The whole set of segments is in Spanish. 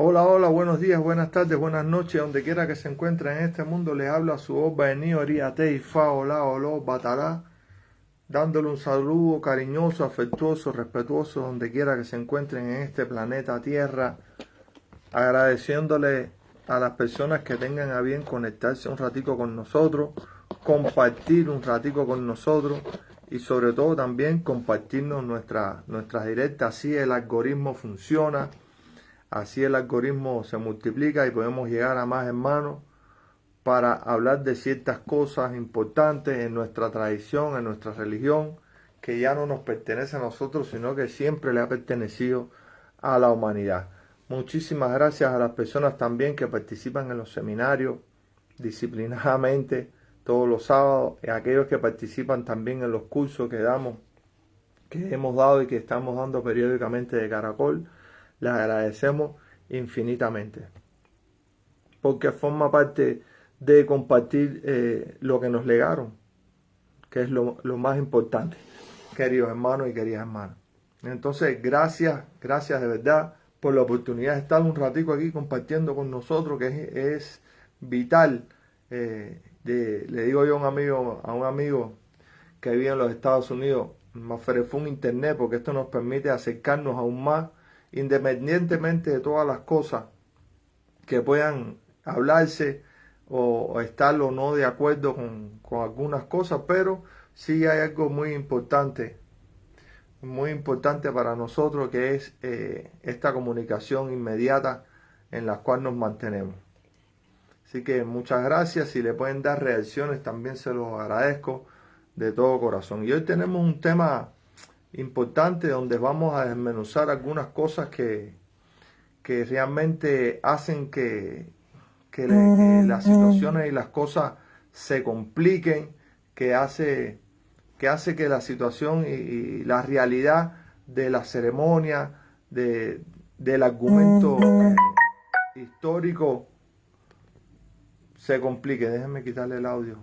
Hola, hola, buenos días, buenas tardes, buenas noches, donde quiera que se encuentre en este mundo, les habla su voz Benio Oriate Fa Ola Olo Batará, dándole un saludo cariñoso, afectuoso, respetuoso, donde quiera que se encuentren en este planeta Tierra, agradeciéndole a las personas que tengan a bien conectarse un ratico con nosotros, compartir un ratico con nosotros y sobre todo también compartirnos nuestras directas, así el algoritmo funciona. Así el algoritmo se multiplica y podemos llegar a más hermanos para hablar de ciertas cosas importantes en nuestra tradición, en nuestra religión, que ya no nos pertenece a nosotros, sino que siempre le ha pertenecido a la humanidad. Muchísimas gracias a las personas también que participan en los seminarios disciplinadamente todos los sábados, y a aquellos que participan también en los cursos que damos, que hemos dado y que estamos dando periódicamente de Caracol. Les agradecemos infinitamente, porque forma parte de compartir lo que nos legaron, que es lo más importante, queridos hermanos y queridas hermanas. Entonces, gracias de verdad por la oportunidad de estar un ratico aquí compartiendo con nosotros, que es vital. Le digo yo a un amigo que vive en los Estados Unidos, más fue un internet, porque esto nos permite acercarnos aún más, independientemente de todas las cosas que puedan hablarse o estar o no de acuerdo con algunas cosas, pero sí hay algo muy importante para nosotros, que es esta comunicación inmediata en la cual nos mantenemos. Así que muchas gracias. Si le pueden dar reacciones, también se los agradezco de todo corazón. Y hoy tenemos un tema importante donde vamos a desmenuzar algunas cosas que realmente hacen que las situaciones y las cosas se compliquen, que hace que la situación y la realidad de la ceremonia, del argumento histórico se complique. Déjenme quitarle el audio.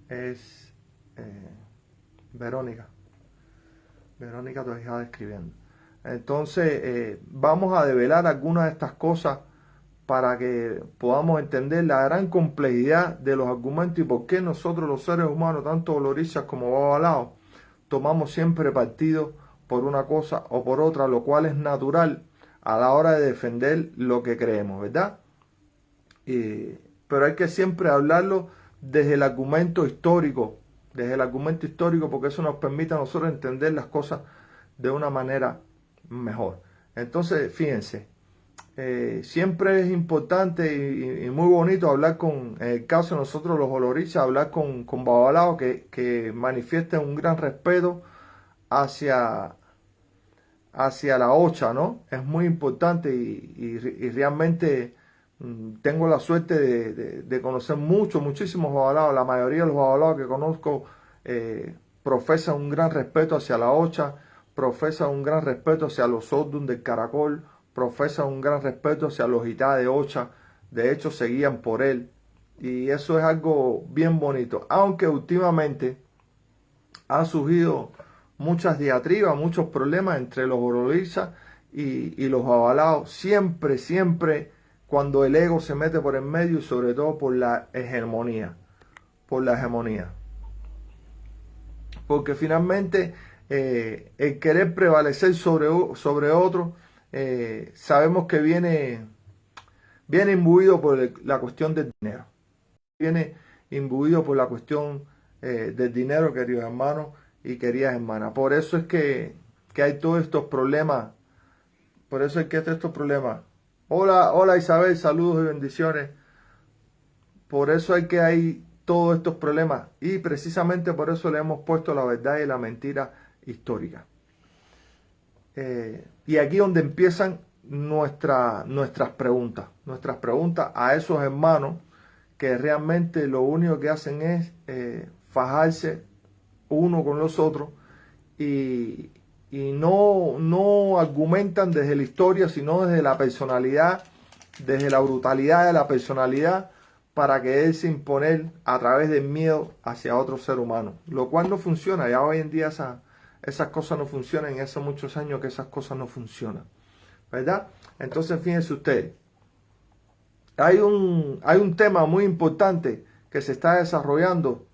Es Verónica. Verónica todavía está escribiendo. Entonces, vamos a develar algunas de estas cosas para que podamos entender la gran complejidad de los argumentos y por qué nosotros los seres humanos, tanto Olorizas como Babalao, tomamos siempre partido por una cosa o por otra, lo cual es natural a la hora de defender lo que creemos, ¿verdad? Pero hay que siempre hablarlo desde el argumento histórico, porque eso nos permite a nosotros entender las cosas de una manera mejor. Entonces, fíjense, siempre es importante y muy bonito hablar en el caso de nosotros los Olorizas, hablar con Babalao, que manifiesta un gran respeto hacia, hacia la Ocha, ¿no? Es muy importante y realmente tengo la suerte de conocer muchísimos babalaos. La mayoría de los babalaos que conozco profesan un gran respeto hacia la Ocha, profesan un gran respeto hacia los Sordun del Caracol, profesan un gran respeto hacia los Itá de Ocha. De hecho, se guían por él. Y eso es algo bien bonito. Aunque últimamente han surgido muchas diatribas, muchos problemas entre los Olorizas y los babalaos. Siempre cuando el ego se mete por en medio y sobre todo por la hegemonía. Porque finalmente el querer prevalecer sobre otro, sabemos que viene imbuido por la cuestión del dinero. Viene imbuido por la cuestión del dinero, queridos hermanos y queridas hermanas. Por eso es que hay todos estos problemas. Por eso es que hay todos estos problemas. Hola Isabel, saludos y bendiciones. Por eso hay todos estos problemas. Y precisamente por eso le hemos puesto la verdad y la mentira histórica. Y aquí donde empiezan nuestras preguntas a esos hermanos que realmente lo único que hacen es fajarse uno con los otros y no argumentan desde la historia, sino desde la personalidad, desde la brutalidad de la personalidad, para quererse imponer a través del miedo hacia otro ser humano, lo cual no funciona. Ya hoy en día esas cosas no funcionan, y hace muchos años que esas cosas no funcionan. ¿verdad? Entonces, fíjense ustedes, hay un tema muy importante que se está desarrollando,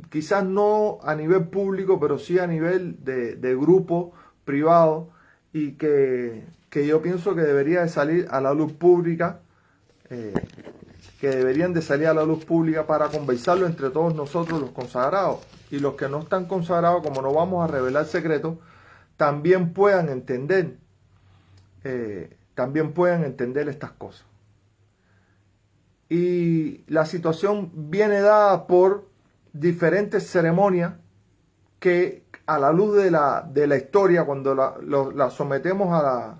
quizás no a nivel público, pero sí a nivel de grupo privado, y que yo pienso que debería de salir a la luz pública, eh, que deberían de salir a la luz pública para conversarlo entre todos nosotros los consagrados, y los que no están consagrados, como no vamos a revelar secretos, también puedan entender estas cosas. Y la situación viene dada por diferentes ceremonias que, a la luz de la historia, cuando la sometemos a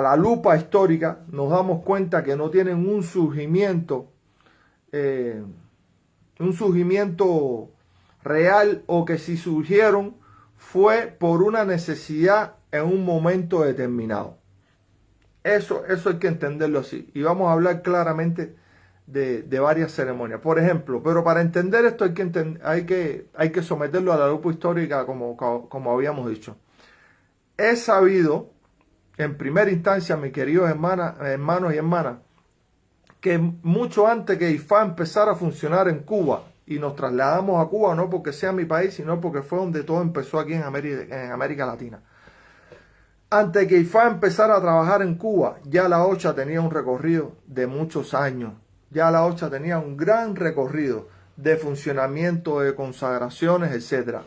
la lupa histórica, nos damos cuenta que no tienen un surgimiento real, o que si surgieron fue por una necesidad en un momento determinado. Eso hay que entenderlo así. Y vamos a hablar claramente de varias ceremonias. Por ejemplo, pero para entender esto hay que someterlo a la lupa histórica, como habíamos dicho. He sabido, en primera instancia, mis queridos hermanos y hermanas, que mucho antes que IFA empezara a funcionar en Cuba, y nos trasladamos a Cuba no porque sea mi país, sino porque fue donde todo empezó aquí en América Latina. Antes que IFA empezara a trabajar en Cuba, ya la OCHA tenía un recorrido de muchos años. Ya la OCHA tenía un gran recorrido de funcionamiento, de consagraciones, etc.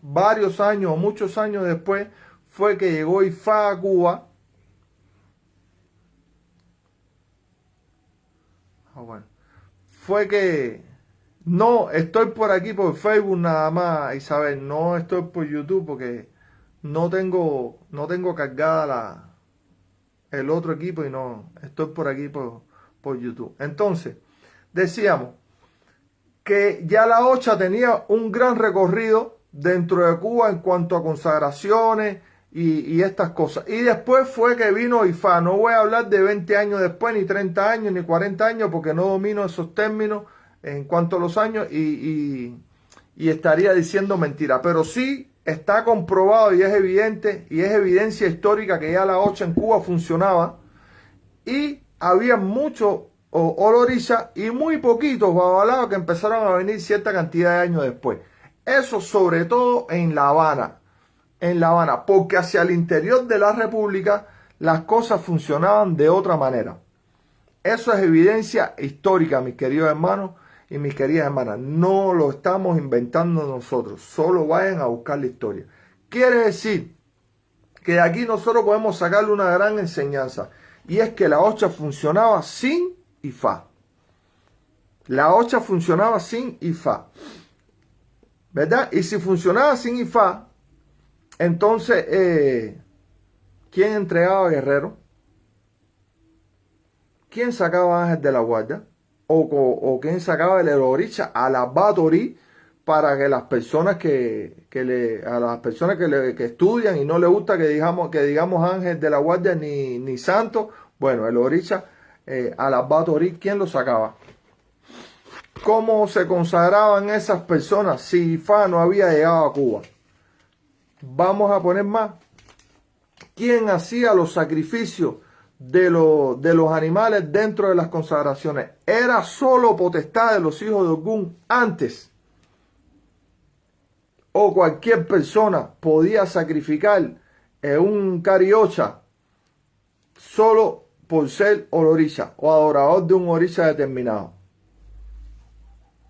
Varios años, muchos años después, fue que llegó IFA a Cuba. Fue que no estoy por aquí por Facebook nada más, Isabel. No estoy por YouTube porque no tengo cargada el otro equipo, y no estoy por aquí por YouTube. Entonces, decíamos que ya la OCHA tenía un gran recorrido dentro de Cuba en cuanto a consagraciones y estas cosas. Y después fue que vino IFA. No voy a hablar de 20 años después, ni 30 años, ni 40 años, porque no domino esos términos en cuanto a los años, y estaría diciendo mentira. Pero sí está comprobado y es evidente, y es evidencia histórica, que ya la OCHA en Cuba funcionaba, y había muchos olorizas y muy poquitos babalaos que empezaron a venir cierta cantidad de años después. Eso sobre todo en La Habana. Porque hacia el interior de la República las cosas funcionaban de otra manera. Eso es evidencia histórica, mis queridos hermanos y mis queridas hermanas. No lo estamos inventando nosotros. Solo vayan a buscar la historia. Quiere decir que de aquí nosotros podemos sacarle una gran enseñanza. Y es que la OCHA funcionaba sin IFA. La OCHA funcionaba sin IFA. ¿Verdad? Y si funcionaba sin IFA, entonces, ¿quién entregaba guerreros? ¿Quién sacaba ángeles de la guardia? ¿O quién sacaba el Orixá a la Batorí, para que las personas que estudian y no les gusta que digamos ángel de la guardia ni santo? Bueno, el Orixá a la Batorí, ¿quién lo sacaba? ¿Cómo se consagraban esas personas si IFA no había llegado a Cuba? Vamos a poner más. ¿Quién hacía los sacrificios de los animales dentro de las consagraciones? Era solo potestad de los hijos de Ogún antes. O cualquier persona podía sacrificar un cariocha solo por ser orixá o adorador de un orixá determinado.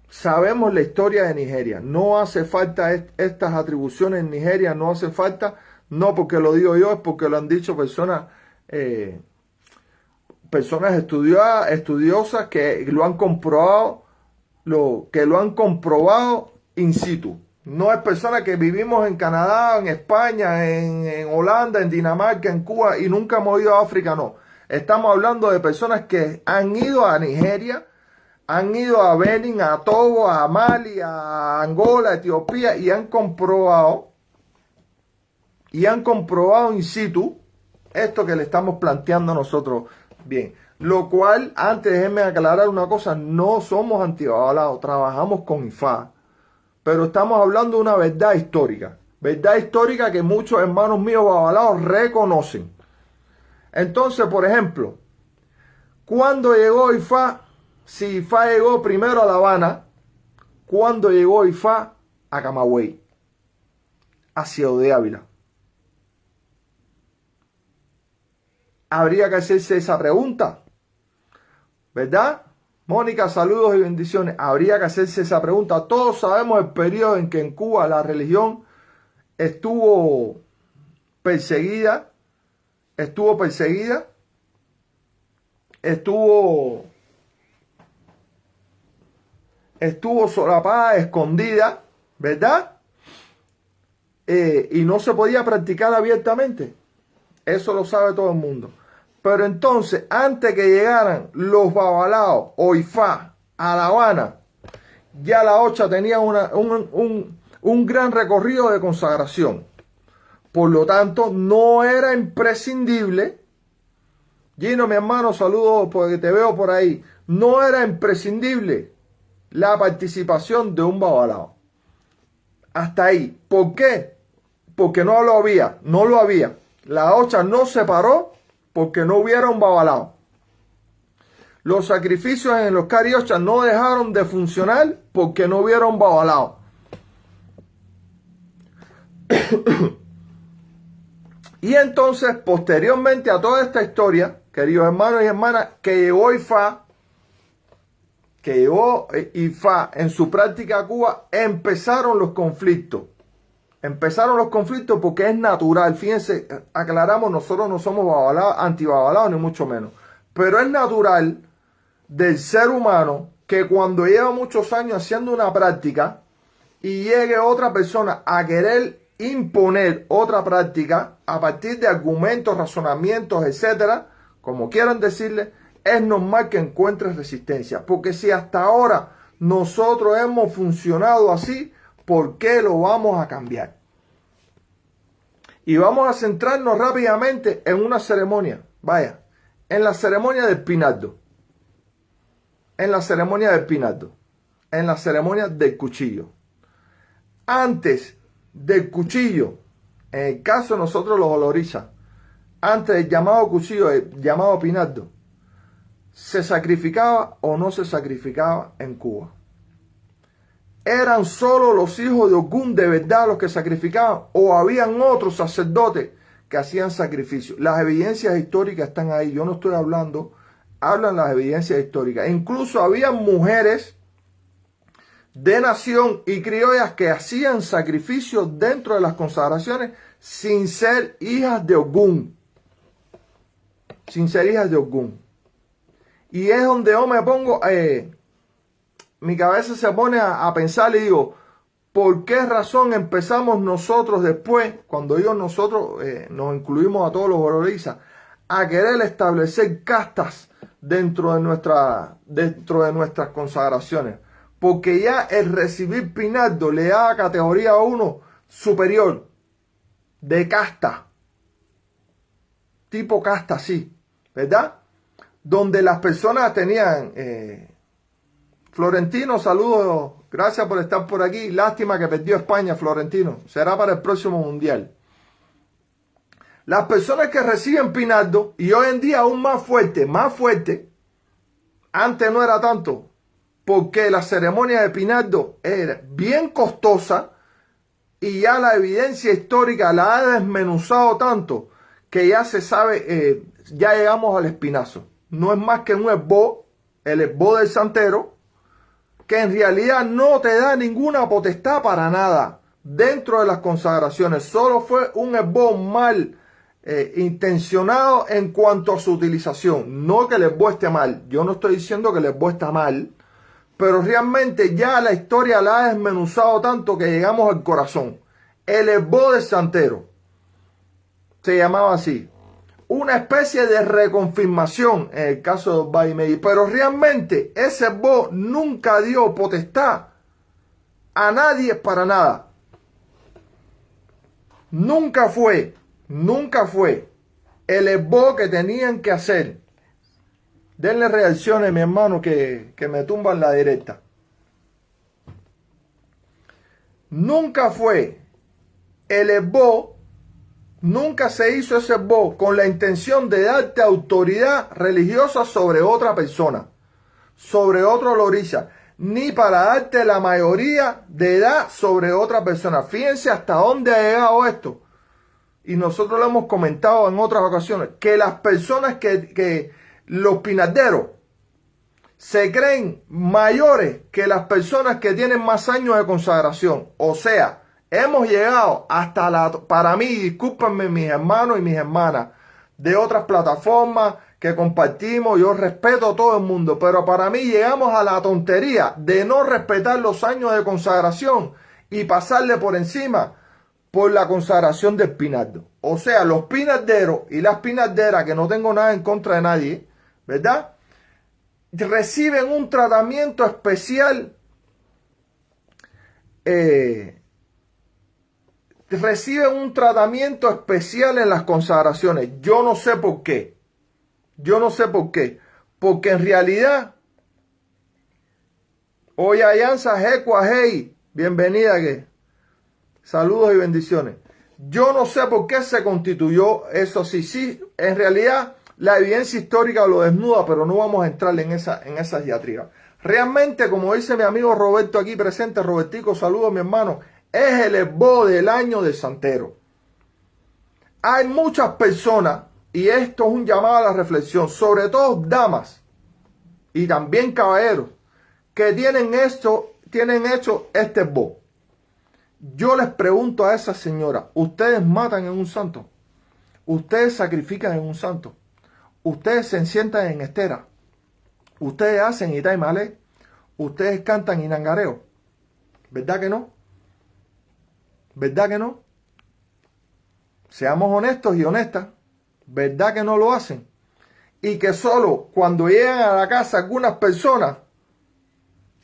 Sabemos la historia de Nigeria. No hace falta estas atribuciones en Nigeria, no hace falta, no porque lo digo yo, es porque lo han dicho personas estudiosas que lo han comprobado in situ. No es personas que vivimos en Canadá, en España, en Holanda, en Dinamarca, en Cuba y nunca hemos ido a África, no. Estamos hablando de personas que han ido a Nigeria, han ido a Benin, a Togo, a Mali, a Angola, a Etiopía, y han comprobado in situ esto que le estamos planteando nosotros. Bien, lo cual, antes déjenme aclarar una cosa, no somos antibabalados, trabajamos con IFA, pero estamos hablando de una verdad histórica. verdad histórica que muchos hermanos míos babalaos reconocen. Entonces, por ejemplo, ¿cuándo llegó Ifá? Si Ifá llegó primero a La Habana, ¿cuándo llegó Ifá a Camagüey? A Ciudad de Ávila. Habría que hacerse esa pregunta, ¿verdad? Mónica, saludos y bendiciones. Habría que hacerse esa pregunta. Todos sabemos el periodo en que en Cuba la religión estuvo perseguida, estuvo solapada, escondida, ¿verdad? Y no se podía practicar abiertamente. Eso lo sabe todo el mundo. Pero entonces, antes que llegaran los babalaos o Ifá a La Habana, ya la Ocha tenía un gran recorrido de consagración. Por lo tanto, no era imprescindible. Gino, mi hermano, saludos porque te veo por ahí. No era imprescindible la participación de un babalao. Hasta ahí. ¿Por qué? Porque no lo había. La Ocha no se paró porque no hubiera un babalao. Los sacrificios en los cariochas no dejaron de funcionar porque no hubiera un babalao. Y entonces, posteriormente a toda esta historia, queridos hermanos y hermanas, que llegó Ifá en su práctica a Cuba, empezaron los conflictos. Empezaron los conflictos porque es natural. Fíjense, aclaramos, nosotros no somos antibabalaos, ni mucho menos. Pero es natural del ser humano que cuando lleva muchos años haciendo una práctica y llegue otra persona a querer imponer otra práctica a partir de argumentos, razonamientos, etcétera, como quieran decirle, es normal que encuentre resistencia. Porque si hasta ahora nosotros hemos funcionado así, ¿por qué lo vamos a cambiar? Y vamos a centrarnos rápidamente en una ceremonia. Vaya, en la ceremonia del Pinardo. En la ceremonia del Pinardo. En la ceremonia del cuchillo. Antes del cuchillo, en el caso de nosotros los olorizas, antes del llamado cuchillo, el llamado Pinardo, ¿se sacrificaba o no se sacrificaba en Cuba? ¿Eran solo los hijos de Ogún de verdad los que sacrificaban o habían otros sacerdotes que hacían sacrificios? Las evidencias históricas están ahí. Yo no estoy hablando, hablan las evidencias históricas. Incluso habían mujeres de nación y criollas que hacían sacrificios dentro de las consagraciones sin ser hijas de Ogún. Sin ser hijas de Ogún. Y es donde yo me pongo... mi cabeza se pone a pensar y digo, ¿por qué razón empezamos nosotros después, cuando nosotros nos incluimos a todos los olorizas, a querer establecer castas dentro de nuestras consagraciones? Porque ya el recibir Pinardo le da categoría a uno superior, de casta, tipo casta, sí, ¿verdad? Donde las personas tenían... Florentino, saludos, gracias por estar por aquí. Lástima que perdió España, Florentino. Será para el próximo mundial. Las personas que reciben Pinardo, y hoy en día aún más fuerte, antes no era tanto, porque la ceremonia de Pinardo era bien costosa y ya la evidencia histórica la ha desmenuzado tanto que ya se sabe, ya llegamos al espinazo. No es más que un esbo, el esbo del santero, que en realidad no te da ninguna potestad para nada dentro de las consagraciones. Solo fue un esbo mal intencionado en cuanto a su utilización. No que el esbo esté mal. Yo no estoy diciendo que el esbo está mal. Pero realmente ya la historia la ha desmenuzado tanto que llegamos al corazón. El esbo del santero. Se llamaba así. Una especie de reconfirmación en el caso de Osvaldo Meiji, pero realmente ese esbo nunca dio potestad a nadie para nada. Nunca fue el esbo que tenían que hacer. Denle reacciones, mi hermano, que me tumban la directa. Nunca fue el esbo, nunca se hizo ese esbo con la intención de darte autoridad religiosa sobre otra persona, sobre otro loriza, ni para darte la mayoría de edad sobre otra persona. Fíjense hasta dónde ha llegado esto. Y nosotros lo hemos comentado en otras ocasiones, que las personas que los pinarderos se creen mayores que las personas que tienen más años de consagración. O sea, hemos llegado hasta para mí, discúlpenme mis hermanos y mis hermanas de otras plataformas que compartimos, yo respeto a todo el mundo, pero para mí llegamos a la tontería de no respetar los años de consagración y pasarle por encima por la consagración del pinardo. O sea, los pinarderos y las pinarderas, que no tengo nada en contra de nadie, ¿verdad?, reciben un tratamiento especial, reciben un tratamiento especial en las consagraciones. Yo no sé por qué. Yo no sé por qué. Porque en realidad, hoy Ayanza Jecua Hey, bienvenida que. Saludos y bendiciones. Yo no sé por qué se constituyó eso. Sí, en realidad la evidencia histórica lo desnuda, pero no vamos a entrar en esa diatriba. Realmente, como dice mi amigo Roberto aquí presente, Robertico, saludos mi hermano, es el esbo del año del santero. Hay muchas personas, y esto es un llamado a la reflexión, sobre todo damas y también caballeros, que tienen hecho este esbo. Yo les pregunto a esas señoras, ¿ustedes matan en un santo? ¿Ustedes sacrifican en un santo? ¿Ustedes se sientan en estera? ¿Ustedes hacen Itai Malé? ¿Ustedes cantan inangareo? ¿Verdad que no? ¿Verdad que no? Seamos honestos y honestas. ¿Verdad que no lo hacen? Y que solo cuando llegan a la casa algunas personas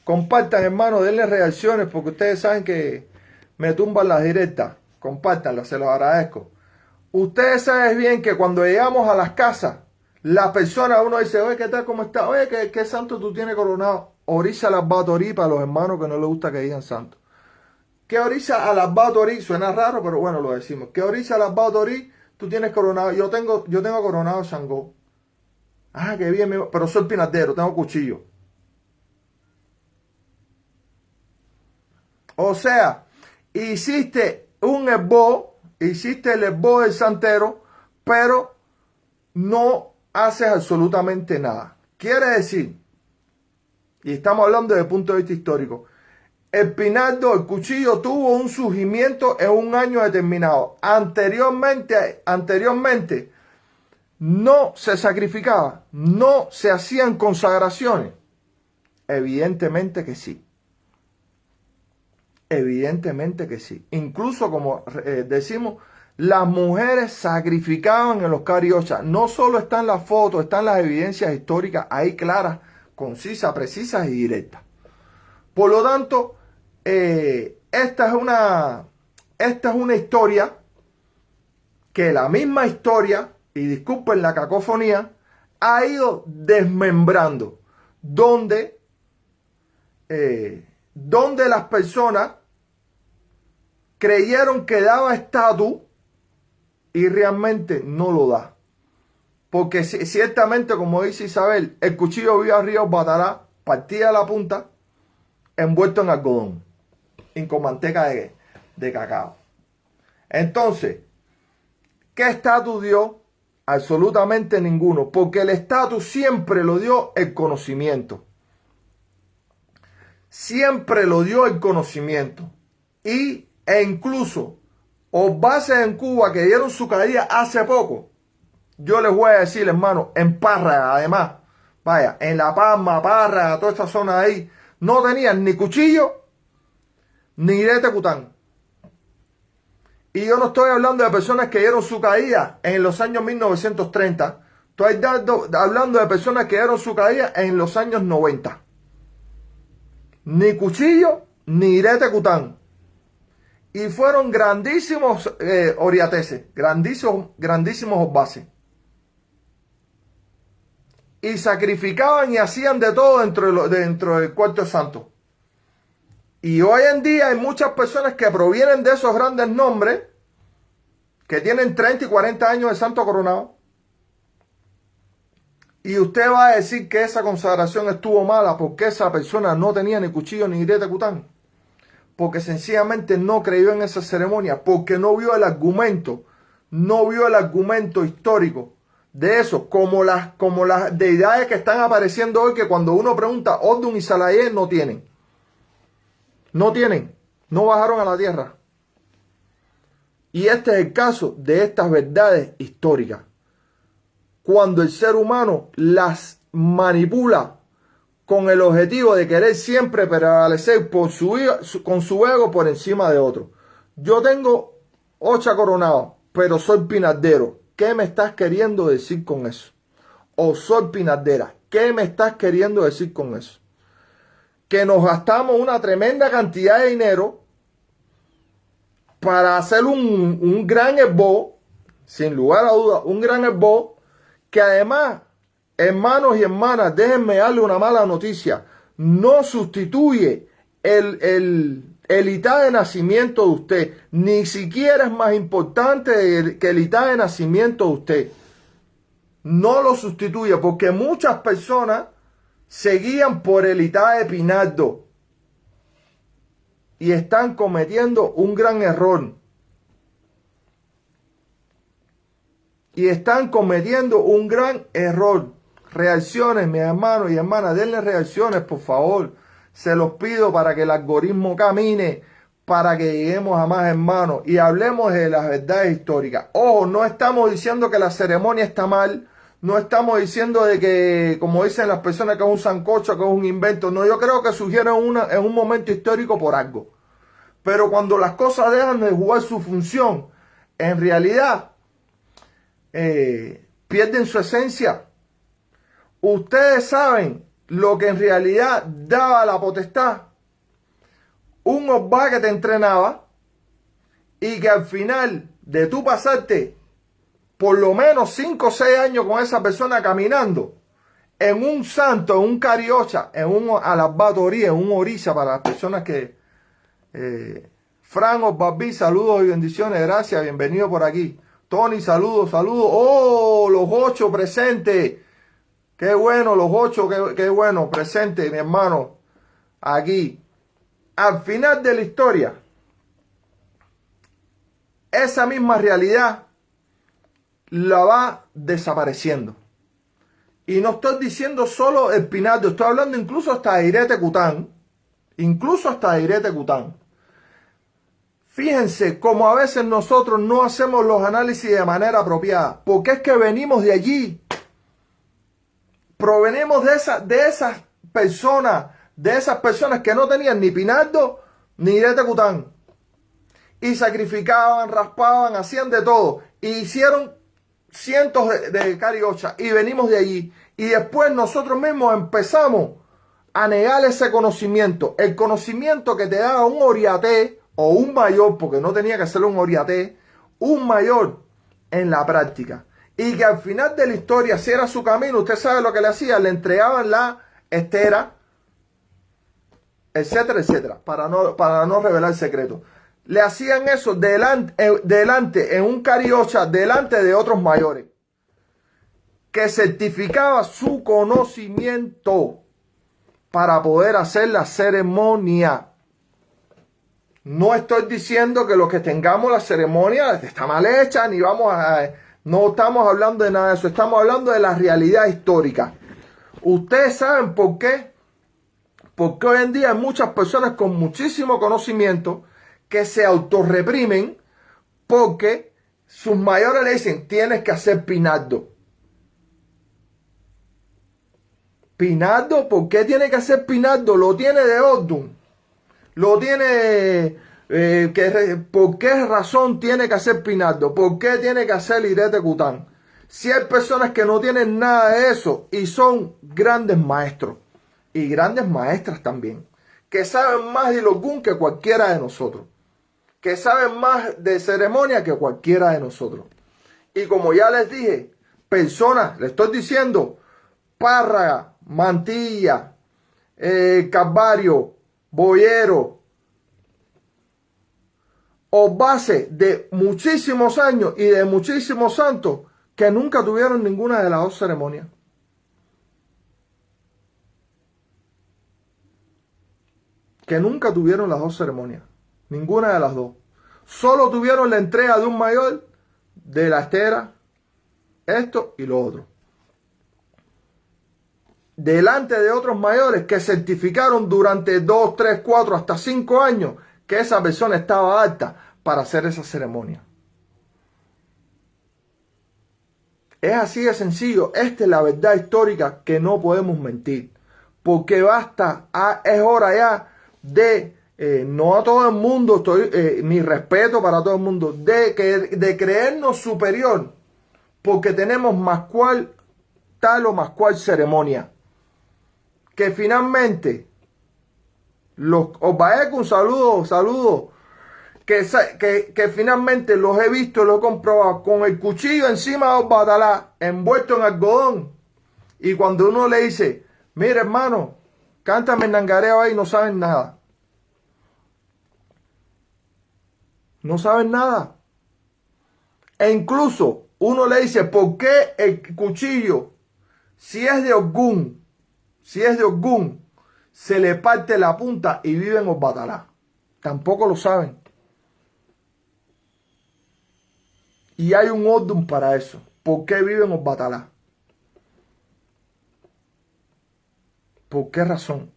compartan, hermano, denle reacciones, porque ustedes saben que me tumban las directas. Compártanlas, se los agradezco. Ustedes saben bien que cuando llegamos a las casas, la persona, uno dice, oye, ¿qué tal? ¿Cómo está? Oye, ¿qué santo tú tienes coronado? Orisa las Batorí, para los hermanos que no les gusta que digan santo. ¿Qué orisa a las Batorí? Suena raro, pero bueno, lo decimos. ¿Qué orisa a las Batorí tú tienes coronado? Yo tengo coronado Sangó. Ah, qué bien, pero soy pinardero, tengo cuchillo. O sea, hiciste un esbo, hiciste el esbo del santero, pero no haces absolutamente nada. Quiere decir, y estamos hablando desde el punto de vista histórico, el pinardo, el cuchillo tuvo un surgimiento en un año determinado. Anteriormente no se sacrificaba, no se hacían consagraciones. Evidentemente que sí. Evidentemente que sí. Incluso, como decimos, las mujeres sacrificaban en los cariochas. No solo están las fotos, están las evidencias históricas ahí claras, concisas, precisas y directas. Por lo tanto, esta es una historia que la misma historia, y disculpen la cacofonía, ha ido desmembrando, donde las personas creyeron que daba estatus y realmente no lo da. Porque ciertamente, como dice Isabel, el cuchillo vivo arriba batará, partida a la punta, envuelto en algodón y con manteca de cacao. Entonces, ¿qué estatus dio? Absolutamente ninguno, porque el estatus siempre lo dio el conocimiento. Siempre lo dio el conocimiento. E incluso los bases en Cuba que dieron su caída hace poco, yo les voy a decir, hermano, en Párraga, además, vaya, en La Palma, Párraga, toda esta zona de ahí, no tenían ni cuchillo ni de Tecután. Y yo no estoy hablando de personas que dieron su caída en los años 1930. Estoy hablando de personas que dieron su caída en los años 90. Ni cuchillo ni de Tecután. Y fueron grandísimos oriateses, grandísimos bases. Y sacrificaban y hacían de todo dentro del cuarto santo. Y hoy en día hay muchas personas que provienen de esos grandes nombres, que tienen 30 y 40 años de santo coronado. Y usted va a decir que esa consagración estuvo mala porque esa persona no tenía ni cuchillo ni irete cután. Porque sencillamente no creyó en esa ceremonia, porque no vio el argumento, histórico de eso, como las deidades que están apareciendo hoy, que cuando uno pregunta, Odun y Salayé no tienen, no bajaron a la tierra. Y este es el caso de estas verdades históricas. Cuando el ser humano las manipula con el objetivo de querer siempre prevalecer con su ego por encima de otro. Yo tengo 8 coronados, pero soy pinardero. ¿Qué me estás queriendo decir con eso? O soy pinardera. ¿Qué me estás queriendo decir con eso? Que nos gastamos una tremenda cantidad de dinero para hacer un gran esbozo, sin lugar a duda, un gran esbozo, que además, hermanos y hermanas, déjenme darle una mala noticia, no sustituye el ITA de nacimiento de usted, ni siquiera es más importante que el ITA de nacimiento de usted. No lo sustituye porque muchas personas se guían por el ITA de Pinardo y están cometiendo un gran error. Reacciones, mis hermanos y hermanas, denle reacciones, por favor. Se los pido para que el algoritmo camine, para que lleguemos a más hermanos y hablemos de las verdades históricas. Ojo, no estamos diciendo que la ceremonia está mal, no estamos diciendo de que, como dicen las personas, que es un sancocho, que es un invento. No, yo creo que surgieron en un momento histórico por algo. Pero cuando las cosas dejan de jugar su función, en realidad pierden su esencia. Ustedes saben lo que en realidad daba la potestad. Un Obá que te entrenaba y que al final de tú pasarte por lo menos 5 o 6 años con esa persona caminando en un santo, en un cariocha, en un alabatoría, en un orisa, para las personas que Fran Osbarbí, saludos y bendiciones, gracias, bienvenido por aquí. Tony, saludos. Oh, los 8 presentes. Qué bueno, los 8, qué bueno, presentes, mi hermano. Aquí. Al final de la historia, esa misma realidad la va desapareciendo. Y no estoy diciendo solo el Pinardo, estoy hablando incluso hasta de Irete Cután. Fíjense cómo a veces nosotros no hacemos los análisis de manera apropiada, porque es que venimos de allí. Provenimos de esas personas que no tenían ni Pinardo ni Irete Cután. Y sacrificaban, raspaban, hacían de todo. Y hicieron cientos de cariochas. Y venimos de allí. Y después nosotros mismos empezamos a negar ese conocimiento. El conocimiento que te daba un oriaté o un mayor, porque no tenía que ser un oriaté, un mayor en la práctica. Y que al final de la historia, si era su camino, usted sabe lo que le hacía, le entregaban la estera, etcétera, etcétera, para no revelar el secreto. Le hacían eso delante en un cariocha, delante de otros mayores, que certificaba su conocimiento para poder hacer la ceremonia. No estoy diciendo que los que tengamos la ceremonia está mal hecha, ni no estamos hablando de nada de eso, estamos hablando de la realidad histórica. Ustedes saben por qué. Porque hoy en día hay muchas personas con muchísimo conocimiento que se autorreprimen porque sus mayores le dicen, tienes que hacer Pinardo. Pinardo, ¿por qué tiene que hacer Pinardo? Lo tiene de Odun. Lo tiene... ¿por qué razón tiene que hacer Pinardo? ¿Por qué tiene que hacer Irete Cután? Si hay personas que no tienen nada de eso y son grandes maestros y grandes maestras también, que saben más de Ilogún que cualquiera de nosotros, que saben más de ceremonia que cualquiera de nosotros. Y como ya les dije, personas, les estoy diciendo, Párraga, Mantilla, Calvario, Boyero, base de muchísimos años y de muchísimos santos que nunca tuvieron ninguna de las dos ceremonias. Que nunca tuvieron las dos ceremonias. Ninguna de las dos. Solo tuvieron la entrega de un mayor de la estera, esto y lo otro. Delante de otros mayores que certificaron durante 2, 3, 4, hasta 5 años que esa persona estaba apta para hacer esa ceremonia. Es así de sencillo. Esta es la verdad histórica que no podemos mentir. Porque basta, es hora ya de, no a todo el mundo, mi respeto para todo el mundo, de creernos superior porque tenemos más cual tal o más cual ceremonia. Que finalmente, os va un saludo, que finalmente los he visto, los he comprobado con el cuchillo encima de los batalá, envuelto en algodón. Y cuando uno le dice, mire hermano, cántame el nangareo ahí, no saben nada. No saben nada. E incluso uno le dice, ¿por qué el cuchillo, si es de Ogún, se le parte la punta y vive en los batalá? Tampoco lo saben. Y hay un orden para eso. ¿Por qué viven los batalá? ¿Por qué razón?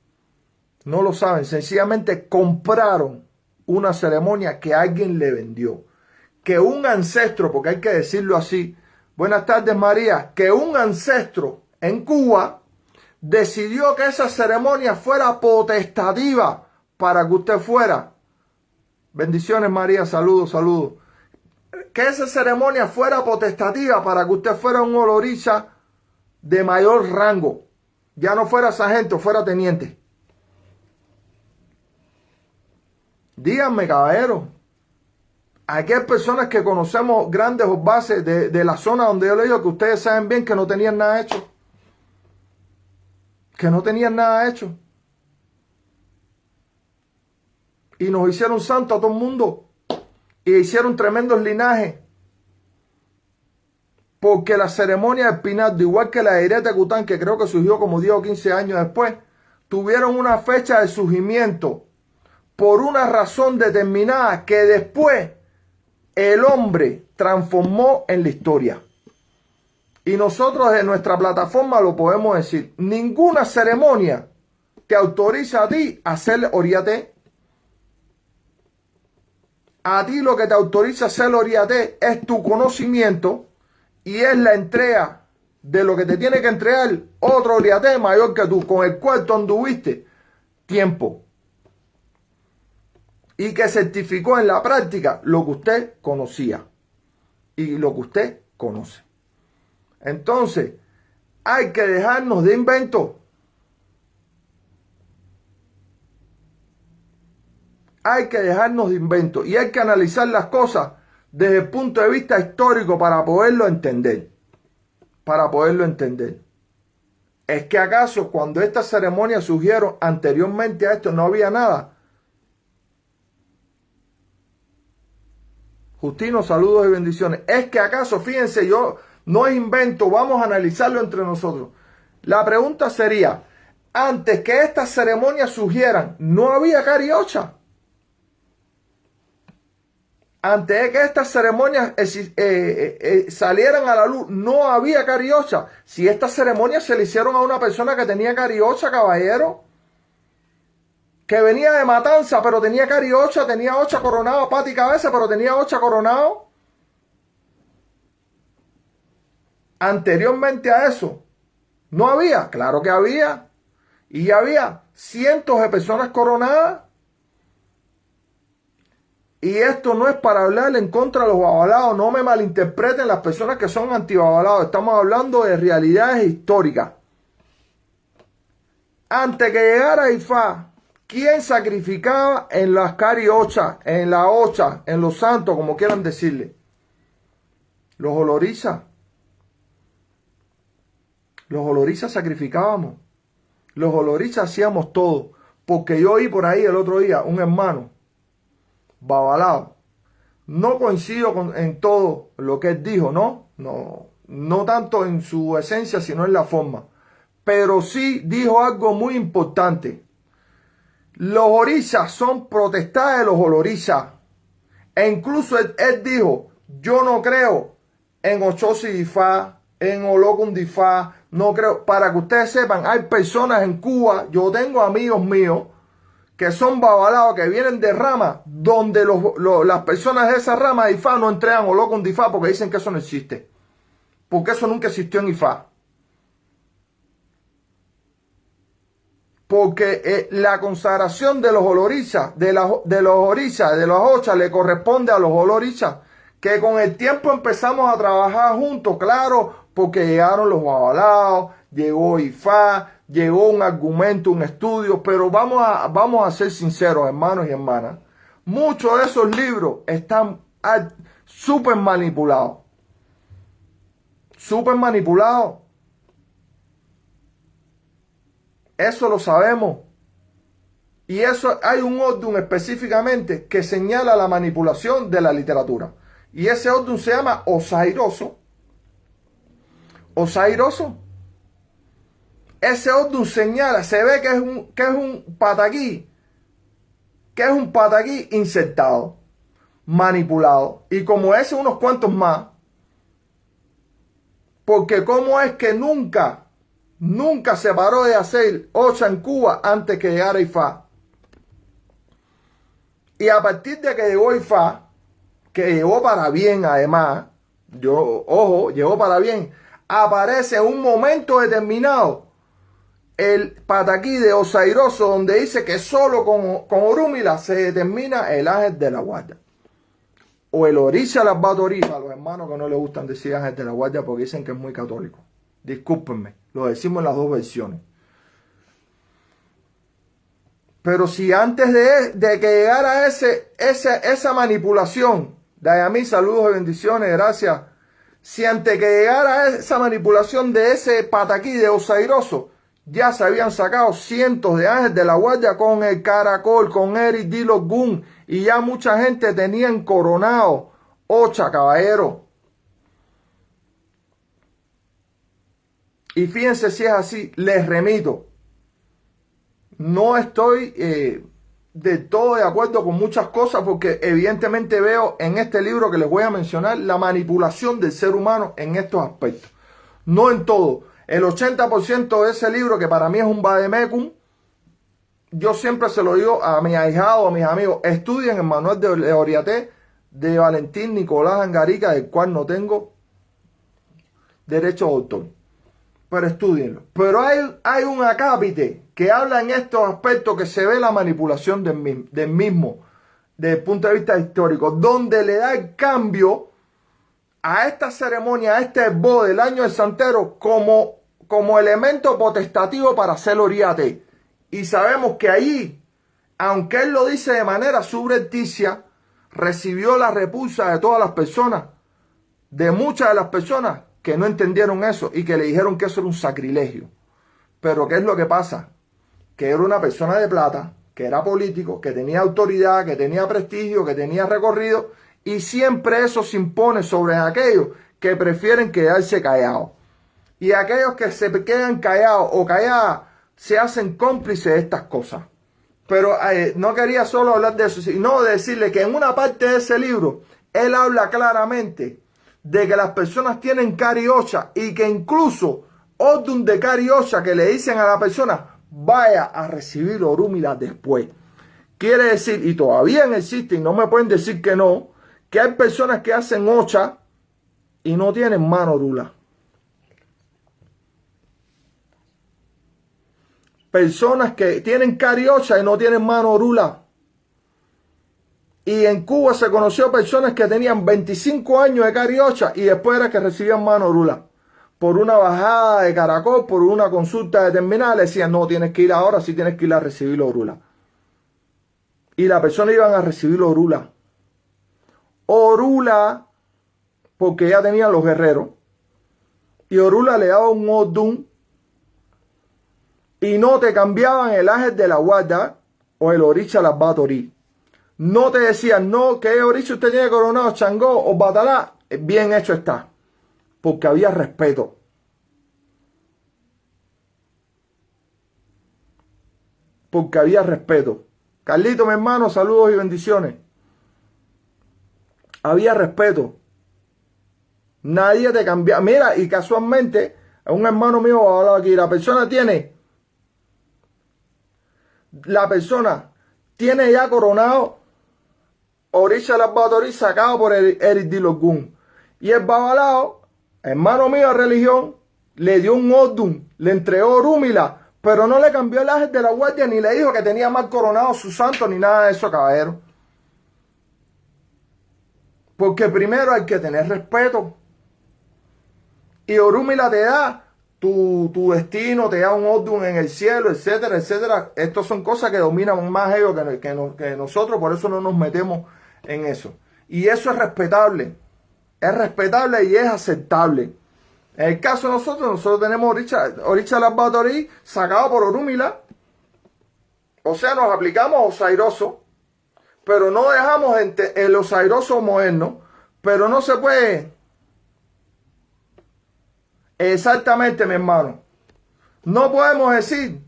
No lo saben. Sencillamente compraron una ceremonia que alguien le vendió. Que un ancestro, porque hay que decirlo así. Buenas tardes, María. Que un ancestro en Cuba decidió que esa ceremonia fuera potestativa para que usted fuera. Bendiciones, María. Saludos, saludos. Que esa ceremonia fuera potestativa para que usted fuera un oloriza de mayor rango. Ya no fuera sargento, fuera teniente. Díganme, caballero. Aquí hay personas que conocemos grandes bases de la zona donde yo le digo que ustedes saben bien que no tenían nada hecho. Que no tenían nada hecho. Y nos hicieron santos a todo el mundo. Y hicieron tremendos linajes. Porque la ceremonia del Pinardo, igual que la de Irete Cután, que creo que surgió como 10 o 15 años después, tuvieron una fecha de surgimiento por una razón determinada que después el hombre transformó en la historia. Y nosotros en nuestra plataforma lo podemos decir. Ninguna ceremonia te autoriza a ti a hacer oriate. A ti lo que te autoriza a hacer oriate es tu conocimiento y es la entrega de lo que te tiene que entregar otro oriate mayor que tú, con el cual tú anduviste tiempo. Y que certificó en la práctica lo que usted conocía y lo que usted conoce. Entonces, hay que dejarnos de inventos. Hay que dejarnos de inventos y hay que analizar las cosas desde el punto de vista histórico para poderlo entender. Para poderlo entender. ¿Es que acaso cuando estas ceremonias surgieron anteriormente a esto no había nada? Justino, saludos y bendiciones. ¿Es que acaso, fíjense, yo no es invento, vamos a analizarlo entre nosotros? La pregunta sería, antes que estas ceremonias surgieran, ¿no había cariocha? Antes de que estas ceremonias salieran a la luz, no había cariocha. Si estas ceremonias se le hicieron a una persona que tenía cariocha, caballero, que venía de matanza, pero tenía cariocha, tenía ocha coronado, pata y cabeza, pero tenía ocha coronado. Anteriormente a eso, no había, claro que había. Y había cientos de personas coronadas. Y esto no es para hablar en contra de los babalados, no me malinterpreten las personas que son antibabalados, estamos hablando de realidades históricas. Antes que llegara Ifá, ¿quién sacrificaba en las cariochas, en la ocha, en los santos, como quieran decirle? Los olorizas. Los olorizas sacrificábamos. Los olorizas hacíamos todo. Porque yo oí por ahí el otro día un hermano babalao No coincido en todo lo que él dijo, no tanto en su esencia, sino en la forma. Pero sí dijo algo muy importante. Los orisas son potestades de los olorisas. E incluso él dijo, yo no creo en Ochoa-Sigifá, en Olokun-Difá, no creo. Para que ustedes sepan, hay personas en Cuba, yo tengo amigos míos, que son babalaos, que vienen de ramas, donde las personas de esa rama de Ifá no entregan Olokun-Difá porque dicen que eso no existe. Porque eso nunca existió en Ifá. Porque la consagración de los olorisas, de los orisas, de los ochas, le corresponde a los olorisas, que con el tiempo empezamos a trabajar juntos, claro, porque llegaron los babalaos, llegó Ifá, llegó un argumento, un estudio, pero vamos a ser sinceros, hermanos y hermanas, muchos de esos libros están súper manipulados, súper manipulados. Eso lo sabemos. Y eso hay un orden específicamente que señala la manipulación de la literatura. Y ese orden se llama osairoso. Osairoso. Ese orden señala, se ve que es un pataquí. Que es un pataquí insertado, manipulado. Y como ese, unos cuantos más. Porque cómo es que nunca se paró de hacer ocha en Cuba antes que llegara Ifá. Y a partir de que llegó Ifá, que llegó para bien además, llegó para bien, aparece en un momento determinado el pataquí de osairoso, donde dice que solo con orúmila se determina el ángel de la guardia. O el orisa las batorí, a los hermanos que no les gustan decir ángel de la guardia porque dicen que es muy católico. Discúlpenme, lo decimos en las dos versiones. Pero si antes de que llegara esa manipulación, Dayamí, saludos y bendiciones, gracias. Si antes que llegara esa manipulación de ese pataquí de osairoso, ya se habían sacado cientos de ángeles de la guardia con el caracol, con Eric Dilo Gun, y ya mucha gente tenían coronado ocha, caballero. Y fíjense si es así, les remito. No estoy del todo de acuerdo con muchas cosas porque evidentemente veo en este libro que les voy a mencionar la manipulación del ser humano en estos aspectos. No en todo. El 80% de ese libro, que para mí es un vademecum, yo siempre se lo digo a mis ahijados, a mis amigos, estudien el manual de Oriaté de Valentín Nicolás Angarica, del cual no tengo derecho de autor. Pero estudienlo. Pero hay un acápite que habla en estos aspectos que se ve la manipulación del mismo, desde el punto de vista histórico, donde le da el cambio a esta ceremonia, a este bo del año del santero, como elemento potestativo para hacer oriate. Y sabemos que allí, aunque él lo dice de manera subrepticia, recibió la repulsa de todas las personas, de muchas de las personas que no entendieron eso y que le dijeron que eso era un sacrilegio. Pero ¿qué es lo que pasa? Que era una persona de plata, que era político, que tenía autoridad, que tenía prestigio, que tenía recorrido, y siempre eso se impone sobre aquellos que prefieren quedarse callados. Y aquellos que se quedan callados o calladas se hacen cómplices de estas cosas. Pero no quería solo hablar de eso, sino de decirle que en una parte de ese libro él habla claramente de que las personas tienen cariocha y que incluso orden de cariocha que le dicen a la persona vaya a recibir orúmila después. Quiere decir, y todavía existen, no me pueden decir que no, que hay personas que hacen ocha y no tienen mano orula. Personas que tienen cariocha y no tienen mano orula. Y en Cuba se conoció personas que tenían 25 años de cariocha y después era que recibían mano orula. Por una bajada de caracol, por una consulta determinada, le decían, no, tienes que ir ahora, sí tienes que ir a recibir la orula. Y la persona iban a recibir la orula. Orula, porque ya tenían los guerreros. Y orula le daba un odum. Y no te cambiaban el ángel de la guarda o el oricha las batorí. no te decían, no, que Oricha usted tiene Coronado, Changó o Batalá, bien hecho está. Porque había respeto. Porque había respeto. Carlito, mi hermano, saludos y bendiciones. Había respeto. Nadie te cambia. Mira, y casualmente, un hermano mío ha hablado aquí, la persona tiene ya Coronado Oricha Las Batorí sacado por Eric Dilogun. Y el Babalao, hermano mío de religión, le dio un Odun, le entregó Rúmila, pero no le cambió el ángel de la guardia ni le dijo que tenía mal coronado su santo ni nada de eso, caballero. Porque primero hay que tener respeto. Y Orúmila te da tu destino, te da un Odun en el cielo, etcétera, etcétera. Estas son cosas que dominan más ellos que nosotros, por eso no nos metemos en eso. Y eso es respetable y es aceptable. En el caso de nosotros tenemos Oricha Las Batorí sacado por Orúmila. O sea, nos aplicamos osairoso, pero no dejamos el osairoso moderno, pero no se puede. Exactamente, mi hermano. No podemos decir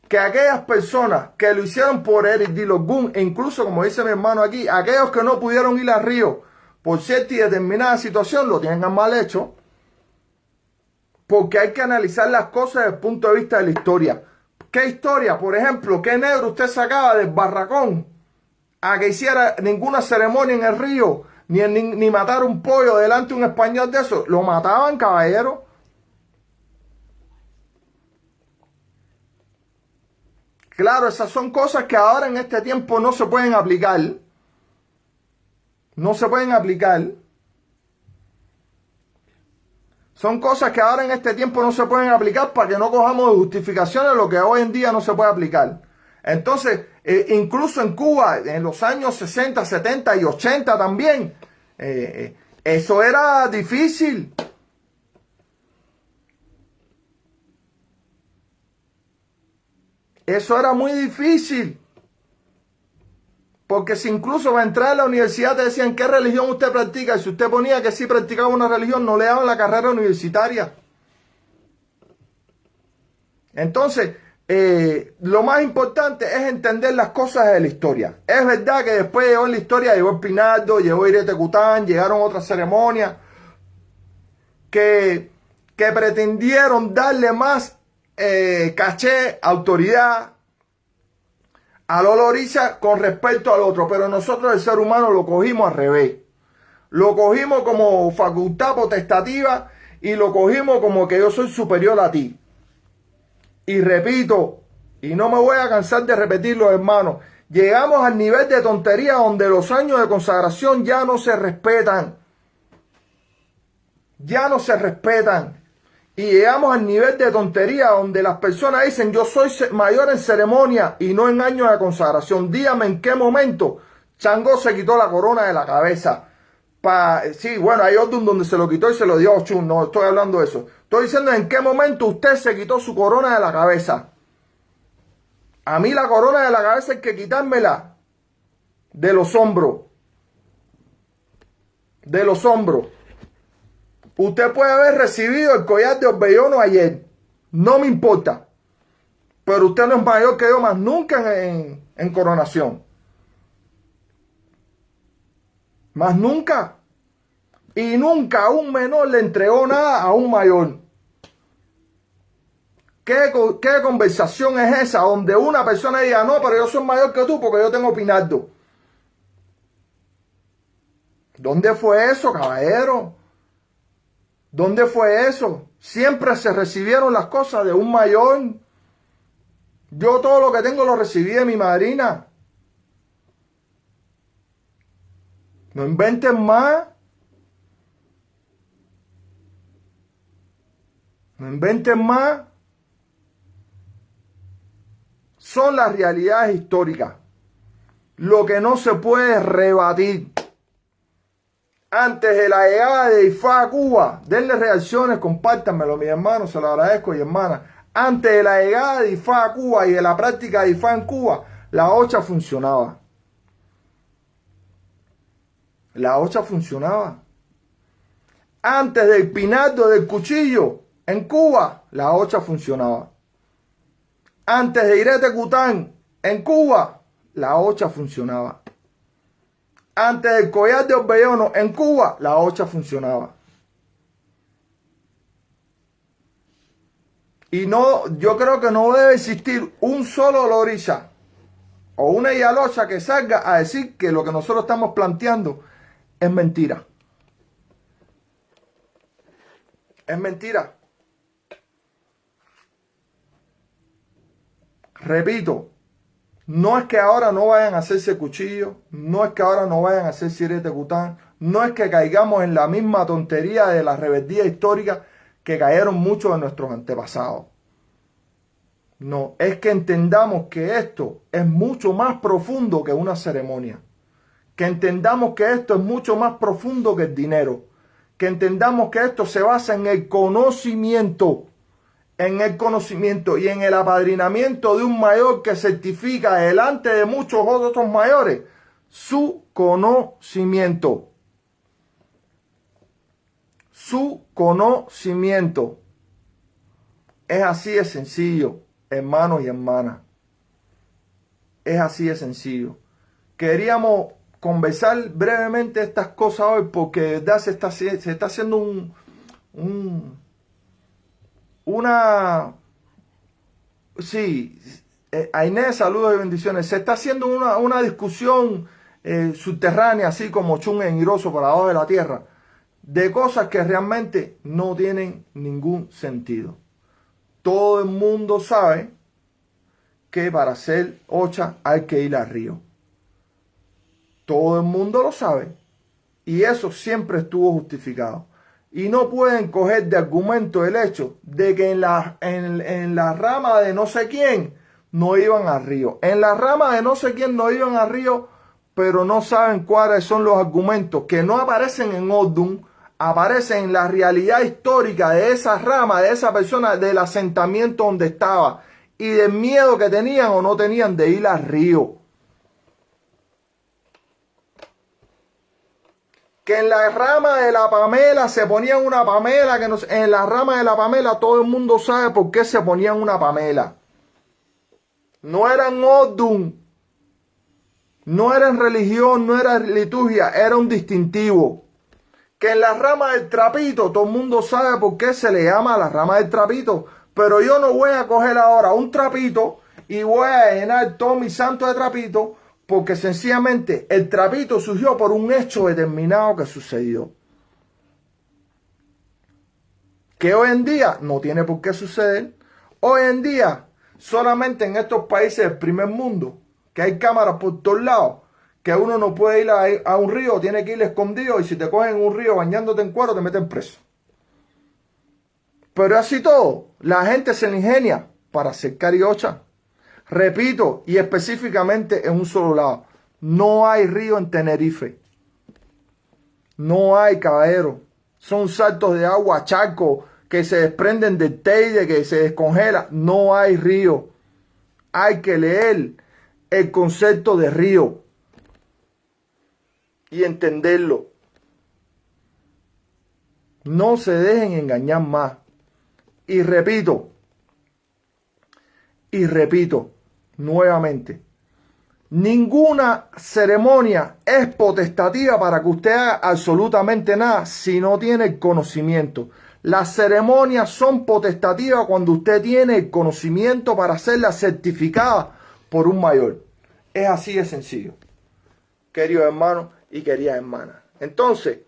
que aquellas personas que lo hicieron por Eric Dilogun, e incluso, como dice mi hermano aquí, aquellos que no pudieron ir a Río por cierta y determinada situación, lo tengan mal hecho, porque hay que analizar las cosas desde el punto de vista de la historia. ¿Qué historia? Por ejemplo, ¿qué negro usted sacaba del barracón a que hiciera ninguna ceremonia en el río, ni matar un pollo delante de un español de eso? Lo mataban, caballero. Claro, esas son cosas que ahora en este tiempo no se pueden aplicar. No se pueden aplicar. Son cosas que ahora en este tiempo no se pueden aplicar para que no cojamos de justificaciones lo que hoy en día no se puede aplicar. Entonces, incluso en Cuba, en los años 60, 70 y 80 también, eso era difícil. Eso era muy difícil. Porque si incluso para entrar a la universidad te decían qué religión usted practica, y si usted ponía que sí practicaba una religión, no le daban la carrera universitaria. Entonces, lo más importante es entender las cosas de la historia. Es verdad que después llegó en la historia, llegó el Pinardo, llegó Irete Cután, llegaron otras ceremonias que pretendieron darle más caché, autoridad a Lolo Oricha con respecto al otro, pero nosotros el ser humano lo cogimos al revés. Lo cogimos como facultad potestativa y lo cogimos como que yo soy superior a ti. Y repito, y no me voy a cansar de repetirlo, hermano, llegamos al nivel de tontería donde los años de consagración ya no se respetan. Ya no se respetan. Y llegamos al nivel de tontería donde las personas dicen yo soy mayor en ceremonia y no en años de consagración. Dígame en qué momento Changó se quitó la corona de la cabeza. Sí, bueno, hay otro donde se lo quitó y se lo dio a Ochun. No estoy hablando de eso. Estoy diciendo en qué momento usted se quitó su corona de la cabeza. A mí la corona de la cabeza hay que quitármela de los hombros. De los hombros. Usted puede haber recibido el collar de Orbellono ayer. No me importa. Pero usted no es mayor que yo más nunca en coronación. Más nunca. Y nunca un menor le entregó nada a un mayor. ¿Qué conversación es esa donde una persona diga, no, pero yo soy mayor que tú porque yo tengo Pinardo? ¿Dónde fue eso, caballero? ¿Dónde fue eso? Siempre se recibieron las cosas de un mayor. Yo todo lo que tengo lo recibí de mi madrina. No inventen más. No inventen más. Son las realidades históricas. Lo que no se puede rebatir. Antes de la llegada de IFA a Cuba, denle reacciones, compártanmelo, mis hermanos, se lo agradezco y hermanas. Antes de la llegada de IFA a Cuba y de la práctica de IFA en Cuba, la OCHA funcionaba. la hocha funcionaba. Antes del pinardo del cuchillo, en Cuba, la hocha funcionaba. Antes de Irete Cután, en Cuba, la hocha funcionaba. Antes del collar de Orbellono, en Cuba, la hocha funcionaba. Y no, yo creo que no debe existir un solo loriza o una yalocha que salga a decir que lo que nosotros estamos planteando es mentira. Es mentira. Repito, no es que ahora no vayan a hacerse cuchillos, no es que ahora no vayan a hacer Irete Cután, no es que caigamos en la misma tontería de la rebeldía histórica que cayeron muchos de nuestros antepasados. No, es que entendamos que esto es mucho más profundo que una ceremonia. Que entendamos que esto es mucho más profundo que el dinero. Que entendamos que esto se basa en el conocimiento. En el conocimiento y en el apadrinamiento de un mayor que certifica delante de muchos otros mayores su conocimiento. Su conocimiento. Es así de sencillo, hermanos y hermanas. Es así de sencillo. Queríamos conversar brevemente estas cosas hoy porque de verdad se está haciendo a Inés, saludos y bendiciones. Se está haciendo una discusión subterránea, así como Chun en Iroso por abajo de la tierra, de cosas que realmente no tienen ningún sentido. Todo el mundo sabe que para hacer hocha hay que ir al río. Todo el mundo lo sabe. Y eso siempre estuvo justificado. Y no pueden coger de argumento el hecho de que en la rama de no sé quién no iban al río. En la rama de no sé quién no iban al río, pero no saben cuáles son los argumentos que no aparecen en Ordun, aparecen en la realidad histórica de esa rama, de esa persona, del asentamiento donde estaba y del miedo que tenían o no tenían de ir al río. Que en la rama de la Pamela se ponían una Pamela, en la rama de la Pamela todo el mundo sabe por qué se ponían una Pamela. No eran Ordun, no eran religión, no era liturgia, era un distintivo. Que en la rama del trapito todo el mundo sabe por qué se le llama la rama del trapito, pero yo no voy a coger ahora un trapito y voy a llenar todo mi santo de trapito, porque sencillamente el trapito surgió por un hecho determinado que sucedió. Que hoy en día no tiene por qué suceder. Hoy en día, solamente en estos países del primer mundo, que hay cámaras por todos lados, que uno no puede ir a un río, tiene que ir escondido, y si te cogen en un río bañándote en cuero, te meten preso. Pero así todo, la gente se le ingenia para hacer cariocha. Repito, y específicamente en un solo lado. No hay río en Tenerife. No hay, caballero. Son saltos de agua, charcos, que se desprenden del Teide, que se descongela. No hay río. Hay que leer el concepto de río y entenderlo. No se dejen engañar más. Y repito nuevamente, ninguna ceremonia es potestativa para que usted haga absolutamente nada si no tiene el conocimiento. Las ceremonias son potestativas cuando usted tiene el conocimiento para hacerlas certificadas por un mayor. Es así de sencillo, queridos hermanos y queridas hermanas. Entonces,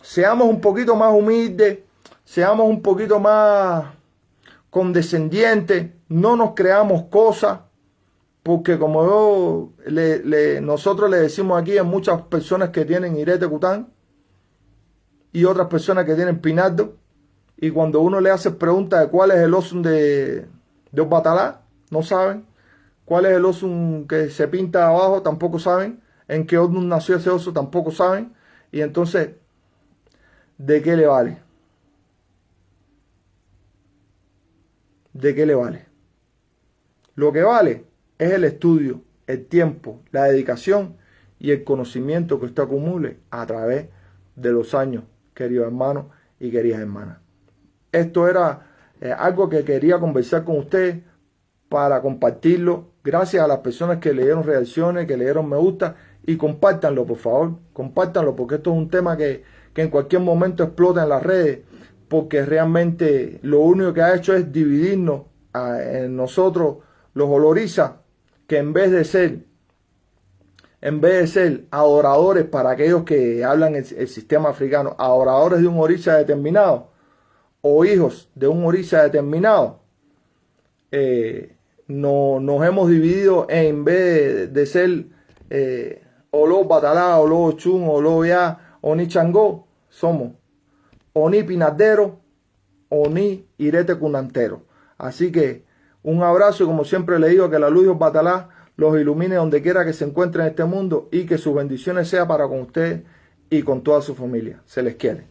seamos un poquito más humildes, seamos un poquito más condescendientes, no nos creamos cosas, porque como nosotros le decimos aquí a muchas personas que tienen Irete Cután y otras personas que tienen Pinardo, y cuando uno le hace preguntas de cuál es el Osun de Obatalá, no saben. Cuál es el Osun que se pinta abajo, tampoco saben. En qué Ordun nació ese oso, tampoco saben. Y entonces, ¿de qué le vale? ¿De qué le vale? Lo que vale es el estudio, el tiempo, la dedicación y el conocimiento que usted acumule a través de los años, queridos hermanos y queridas hermanas. Esto era algo que quería conversar con ustedes para compartirlo. Gracias a las personas que le dieron reacciones, que le dieron me gusta, y compártanlo, por favor. Compártanlo, porque esto es un tema que en cualquier momento explota en las redes, porque realmente lo único que ha hecho es dividirnos en nosotros, los olorizas, que en vez de ser adoradores para aquellos que hablan el sistema africano, adoradores de un orisa determinado o hijos de un orisa determinado, nos hemos dividido en vez de ser Olo Batalá, Olo Ochun, Olo Ya, Oni Changó, somos Oni Pinadero, Oni Irete Cunantero. Así que un abrazo y como siempre le digo, que la luz de Batalá los ilumine donde quiera que se encuentren en este mundo y que sus bendiciones sean para con usted y con toda su familia. Se les quiere.